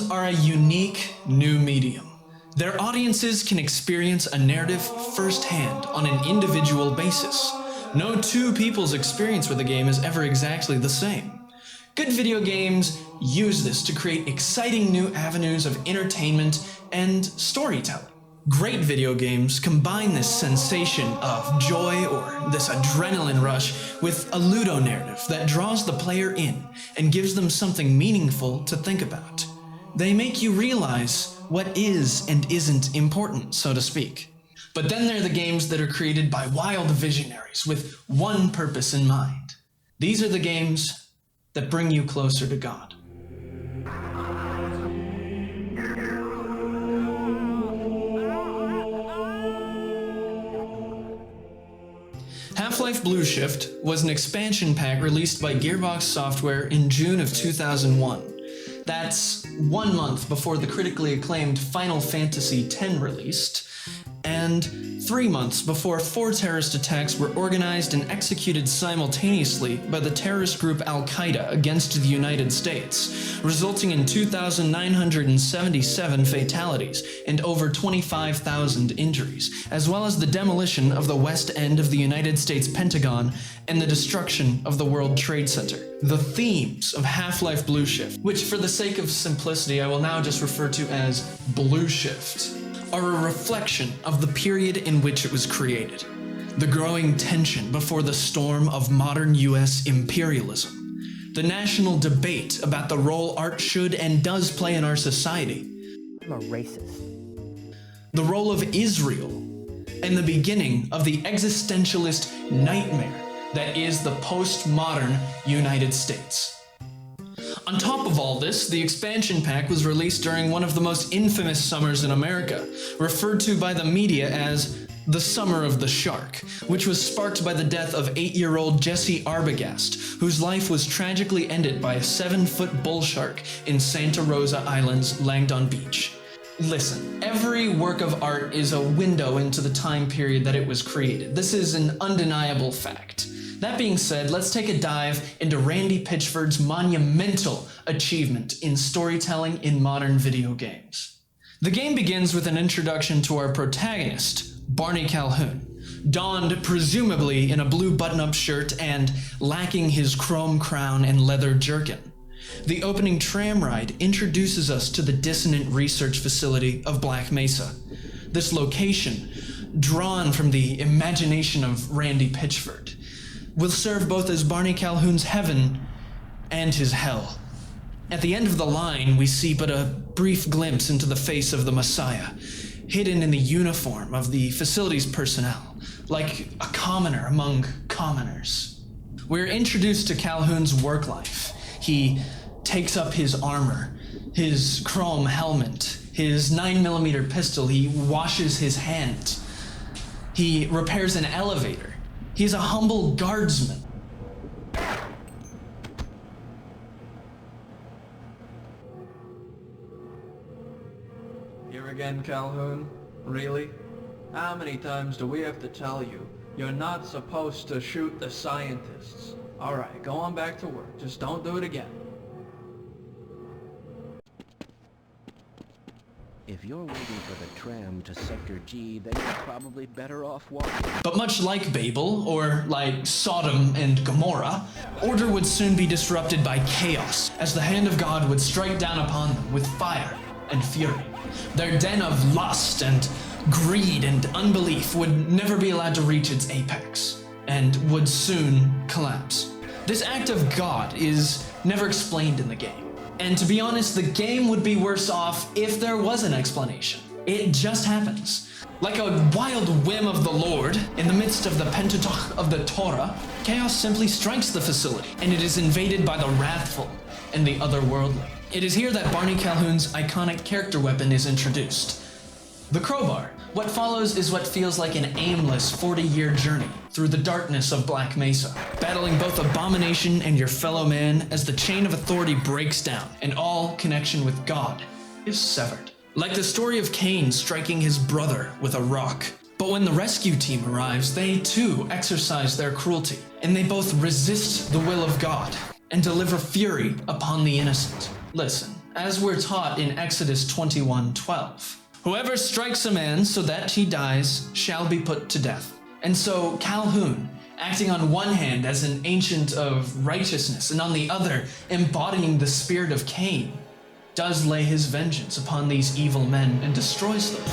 games are a unique new medium. Their audiences can experience a narrative firsthand on an individual basis. No two people's experience with a game is ever exactly the same. Good video games use this to create exciting new avenues of entertainment and storytelling. Great video games combine this sensation of joy or this adrenaline rush with a ludo-narrative that draws the player in and gives them something meaningful to think about. They make you realize what is and isn't important, so to speak. But then there are the games that are created by wild visionaries with one purpose in mind. These are the games that bring you closer to God. Half-Life Blue Shift was an expansion pack released by Gearbox Software in June of 2001. That's 1 month before the critically acclaimed Final Fantasy X released, and 3 months before 4 terrorist attacks were organized and executed simultaneously by the terrorist group Al-Qaeda against the United States, resulting in 2,977 fatalities and over 25,000 injuries, as well as the demolition of the west end of the United States Pentagon and the destruction of the World Trade Center. The themes of Half-Life Blue Shift, which for the sake of simplicity I will now just refer to as Blue Shift, are a reflection of the period in which it was created. The growing tension before the storm of modern US imperialism. The national debate about the role art should and does play in our society. I'm a racist. The role of Israel, and the beginning of the existentialist nightmare that is the postmodern United States. On top of all this, the expansion pack was released during one of the most infamous summers in America, referred to by the media as the Summer of the Shark, which was sparked by the death of 8-year-old Jesse Arbogast, whose life was tragically ended by a 7-foot bull shark in Santa Rosa Island's Langdon Beach. Listen, every work of art is a window into the time period that it was created. This is an undeniable fact. That being said, let's take a dive into Randy Pitchford's monumental achievement in storytelling in modern video games. The game begins with an introduction to our protagonist, Barney Calhoun, donned presumably in a blue button-up shirt and lacking his chrome crown and leather jerkin. The opening tram ride introduces us to the dissonant research facility of Black Mesa. This location, drawn from the imagination of Randy Pitchford, will serve both as Barney Calhoun's heaven and his hell. At the end of the line, we see but a brief glimpse into the face of the Messiah, hidden in the uniform of the facility's personnel, like a commoner among commoners. We're introduced to Calhoun's work life. He takes up his armor, his chrome helmet, his 9mm pistol. He washes his hands. He repairs an elevator. He's a humble guardsman. Here again, Calhoun? Really? How many times do we have to tell you, you're not supposed to shoot the scientists? Alright, go on back to work. Just don't do it again. If you're waiting for the tram to Sector G, then you're probably better off walking. But much like Babel, or like Sodom and Gomorrah, order would soon be disrupted by chaos, as the hand of God would strike down upon them with fire and fury. Their den of lust and greed and unbelief would never be allowed to reach its apex, and would soon collapse. This act of God is never explained in the game. And to be honest, the game would be worse off if there was an explanation. It just happens. Like a wild whim of the Lord, in the midst of the Pentateuch of the Torah, chaos simply strikes the facility, and it is invaded by the wrathful and the otherworldly. It is here that Barney Calhoun's iconic character weapon is introduced. The crowbar. What follows is what feels like an aimless 40-year journey through the darkness of Black Mesa, battling both abomination and your fellow man as the chain of authority breaks down and all connection with God is severed. Like the story of Cain striking his brother with a rock. But when the rescue team arrives, they too exercise their cruelty, and they both resist the will of God and deliver fury upon the innocent. Listen, as we're taught in Exodus 21:12. Whoever strikes a man so that he dies shall be put to death. And so Calhoun, acting on one hand as an ancient of righteousness and on the other embodying the spirit of Cain, does lay his vengeance upon these evil men and destroys them.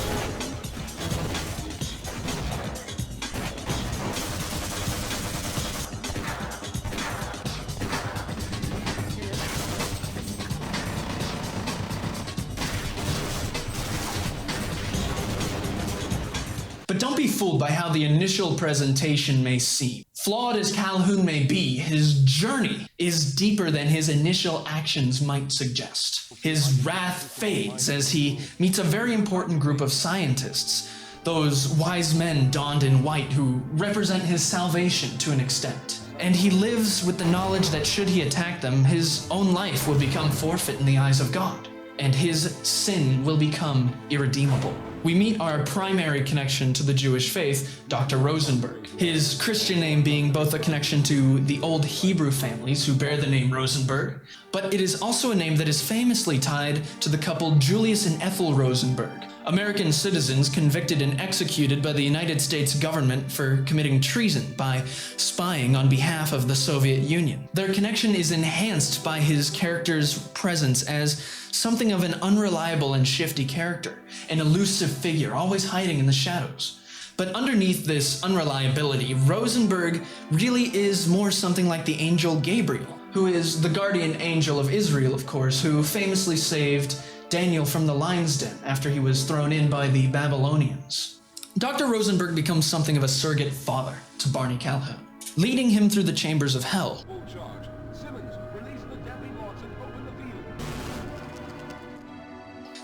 But don't be fooled by how the initial presentation may seem. Flawed as Calhoun may be, his journey is deeper than his initial actions might suggest. His wrath fades as he meets a very important group of scientists, those wise men donned in white who represent his salvation to an extent. And he lives with the knowledge that should he attack them, his own life would become forfeit in the eyes of God, and his sin will become irredeemable. We meet our primary connection to the Jewish faith, Dr. Rosenberg, his Christian name being both a connection to the old Hebrew families who bear the name Rosenberg, but it is also a name that is famously tied to the couple Julius and Ethel Rosenberg, American citizens convicted and executed by the United States government for committing treason by spying on behalf of the Soviet Union. Their connection is enhanced by his character's presence as something of an unreliable and shifty character, an elusive figure always hiding in the shadows. But underneath this unreliability, Rosenberg really is more something like the angel Gabriel, who is the guardian angel of Israel, of course, who famously saved Daniel from the lion's den after he was thrown in by the Babylonians. Dr. Rosenberg becomes something of a surrogate father to Barney Calhoun, leading him through the chambers of hell.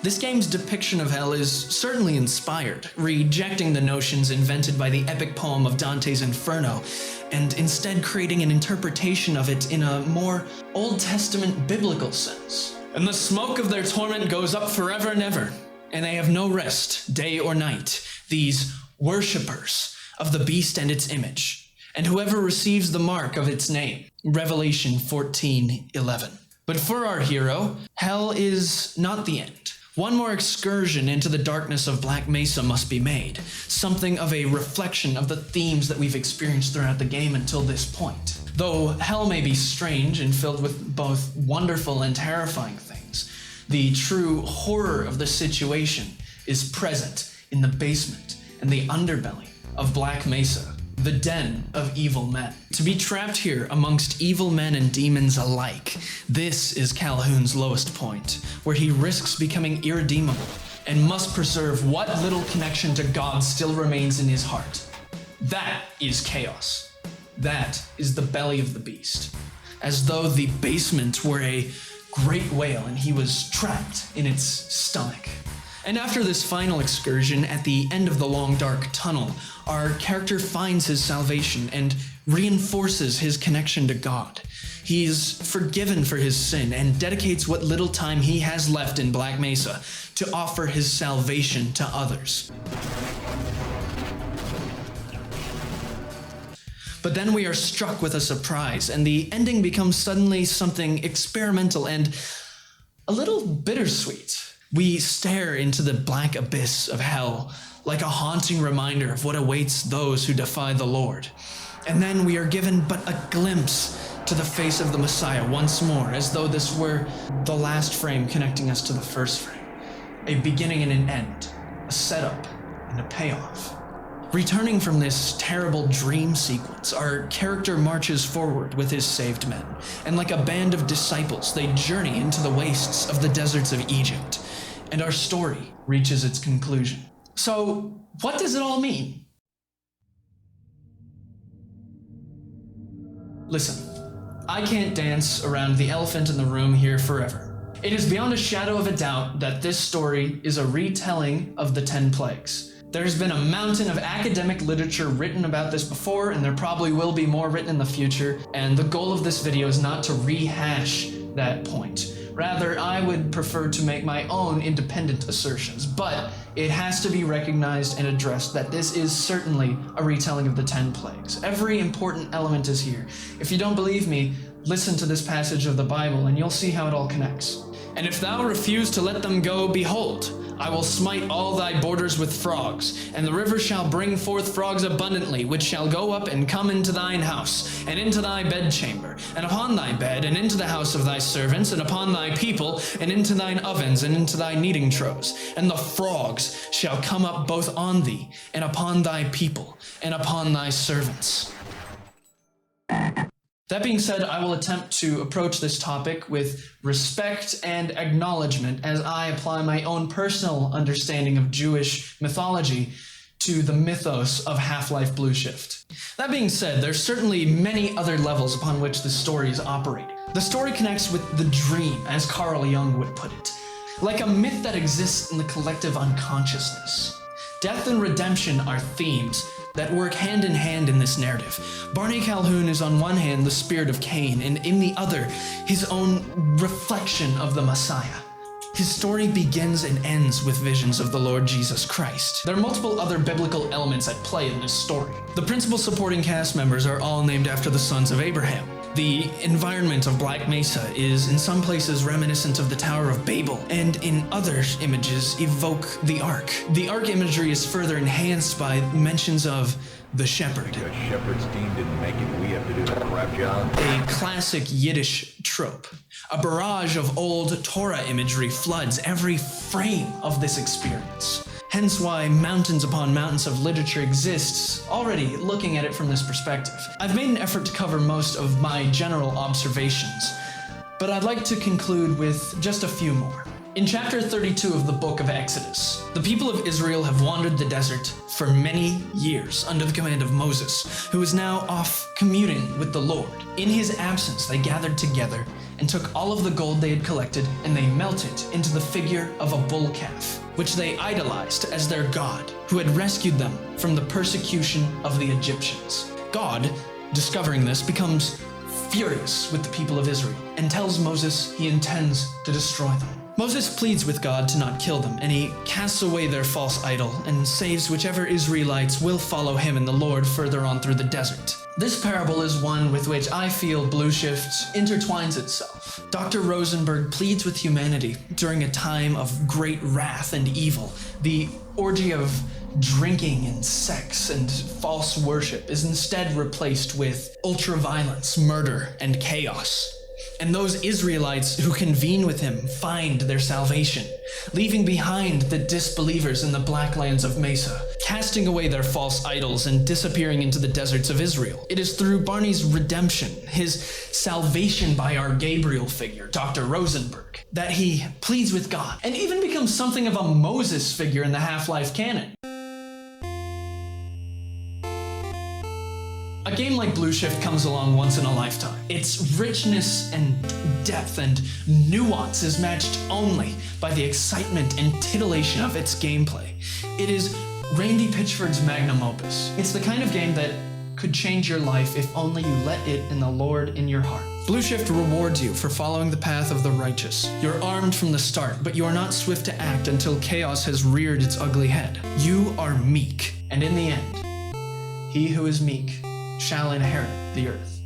This game's depiction of hell is certainly inspired, rejecting the notions invented by the epic poem of Dante's Inferno, and instead creating an interpretation of it in a more Old Testament biblical sense. And the smoke of their torment goes up forever and ever, and they have no rest, day or night, these worshippers of the beast and its image, and whoever receives the mark of its name. Revelation 14:11. But for our hero, hell is not the end. One more excursion into the darkness of Black Mesa must be made, something of a reflection of the themes that we've experienced throughout the game until this point. Though hell may be strange and filled with both wonderful and terrifying things, the true horror of the situation is present in the basement and the underbelly of Black Mesa, the den of evil men. To be trapped here amongst evil men and demons alike, this is Calhoun's lowest point, where he risks becoming irredeemable and must preserve what little connection to God still remains in his heart. That is chaos. That is the belly of the beast. As though the basement were a great whale and he was trapped in its stomach. And after this final excursion, at the end of the long dark tunnel, our character finds his salvation and reinforces his connection to God. He is forgiven for his sin and dedicates what little time he has left in Black Mesa to offer his salvation to others. But then we are struck with a surprise, and the ending becomes suddenly something experimental and a little bittersweet. We stare into the black abyss of hell, like a haunting reminder of what awaits those who defy the Lord. And then we are given but a glimpse to the face of the Messiah once more, as though this were the last frame connecting us to the first frame. A beginning and an end, a setup and a payoff. Returning from this terrible dream sequence, our character marches forward with his saved men, and like a band of disciples, they journey into the wastes of the deserts of Egypt, and our story reaches its conclusion. So, what does it all mean? Listen, I can't dance around the elephant in the room here forever. It is beyond a shadow of a doubt that this story is a retelling of the 10 plagues. There's been a mountain of academic literature written about this before, and there probably will be more written in the future, and the goal of this video is not to rehash that point. Rather, I would prefer to make my own independent assertions, but it has to be recognized and addressed that this is certainly a retelling of the 10 plagues. Every important element is here. If you don't believe me, listen to this passage of the Bible and you'll see how it all connects. And if thou refuse to let them go, behold, I will smite all thy borders with frogs, and the river shall bring forth frogs abundantly, which shall go up and come into thine house, and into thy bedchamber, and upon thy bed, and into the house of thy servants, and upon thy people, and into thine ovens, and into thy kneading troughs. And the frogs shall come up both on thee, and upon thy people, and upon thy servants. That being said, I will attempt to approach this topic with respect and acknowledgement as I apply my own personal understanding of Jewish mythology to the mythos of Half-Life Blue Shift. That being said, there's certainly many other levels upon which the story is operating. The story connects with the dream, as Carl Jung would put it, like a myth that exists in the collective unconsciousness. Death and redemption are themes that work hand in hand in this narrative. Barney Calhoun is on one hand the spirit of Cain, and in the other, his own reflection of the Messiah. His story begins and ends with visions of the Lord Jesus Christ. There are multiple other biblical elements at play in this story. The principal supporting cast members are all named after the sons of Abraham. The environment of Black Mesa is in some places reminiscent of the Tower of Babel, and in other images evoke the Ark. The Ark imagery is further enhanced by mentions of the shepherd. The shepherd's team didn't make it. We have to do the crap job. A classic Yiddish trope. A barrage of old Torah imagery floods every frame of this experience. Hence why mountains upon mountains of literature exists, already looking at it from this perspective. I've made an effort to cover most of my general observations, but I'd like to conclude with just a few more. In chapter 32 of the book of Exodus, the people of Israel have wandered the desert for many years under the command of Moses, who is now off communing with the Lord. In his absence, they gathered together and took all of the gold they had collected, and they melted into the figure of a bull calf, which they idolized as their god, who had rescued them from the persecution of the Egyptians. God, discovering this, becomes furious with the people of Israel and tells Moses he intends to destroy them. Moses pleads with God to not kill them, and he casts away their false idol and saves whichever Israelites will follow him and the Lord further on through the desert. This parable is one with which I feel Blue Shift intertwines itself. Dr. Rosenberg pleads with humanity during a time of great wrath and evil. The orgy of drinking and sex and false worship is instead replaced with ultra-violence, murder, and chaos. And those Israelites who convene with him find their salvation, leaving behind the disbelievers in the black lands of Mesa, casting away their false idols and disappearing into the deserts of Israel. It is through Barney's redemption, his salvation by our Gabriel figure, Dr. Rosenberg, that he pleads with God and even becomes something of a Moses figure in the Half-Life canon. A game like Blue Shift comes along once in a lifetime. Its richness and depth and nuance is matched only by the excitement and titillation of its gameplay. It is Randy Pitchford's magnum opus. It's the kind of game that could change your life if only you let it and the Lord in your heart. Blue Shift rewards you for following the path of the righteous. You're armed from the start, but you are not swift to act until chaos has reared its ugly head. You are meek, and in the end, he who is meek shall inherit the earth.